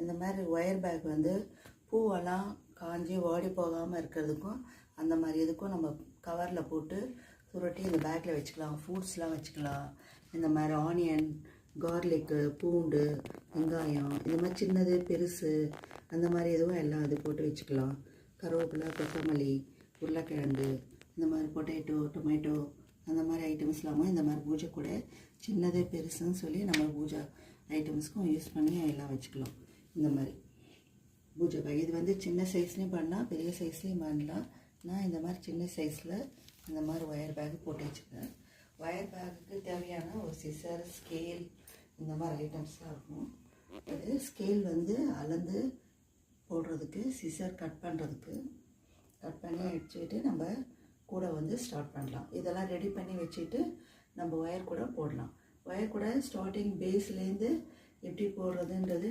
இந்த மாதிரி wire bag வந்து பூவெல்லாம் காஞ்சி வாடி போகாமல் இருக்கிறதுக்கும் அந்த மாதிரி இதுக்கும் நம்ம கவரில் போட்டு சுருட்டி இந்த பேக்கில் வச்சுக்கலாம். ஃப்ரூட்ஸ்லாம் வச்சுக்கலாம். இந்த மாதிரி ஆனியன், கார்லிக்கு, பூண்டு, வெங்காயம், இந்த மாதிரி சின்னது பெருசு அந்த மாதிரி எதுவும் எல்லாம் இது போட்டு வச்சுக்கலாம். கருவேப்பிலை, கொத்தமல்லி, உருளைக்கிழங்கு, இந்த மாதிரி பொட்டேட்டோ, டொமேட்டோ அந்த மாதிரி ஐட்டம்ஸ்லாமும் இந்த மாதிரி பூஜை கூட சின்னது பெருசுன்னு சொல்லி நம்ம பூஜா ஐட்டம்ஸ்க்கும் யூஸ் பண்ணி எல்லாம் வச்சுக்கலாம். இந்த மாதிரி பூஜை பேக் இது வந்து சின்ன சைஸ்லேயும் பண்ணலாம், பெரிய சைஸ்லேயும் பண்ணலாம். நான் இந்த மாதிரி சின்ன சைஸில் இந்த மாதிரி ஒயர் பேக் போட்டு வச்சுக்கிறேன். ஒயர் பேக்குக்கு தேவையான ஒரு சிசர், ஸ்கேல் இந்த மாதிரி ஐட்டம்ஸ்லாம் இருக்கும். அது ஸ்கேல் வந்து அளந்து போடுறதுக்கு, சிசர் கட் பண்ணுறதுக்கு, கட் பண்ணி வச்சுக்கிட்டு நம்ம கூட வந்து ஸ்டார்ட் பண்ணலாம். இதெல்லாம் ரெடி பண்ணி வச்சுட்டு நம்ம ஒயர் கூட போடலாம். ஒயர் கூட ஸ்டார்டிங் பேஸ்லேருந்து எப்படி போடுறதுன்றது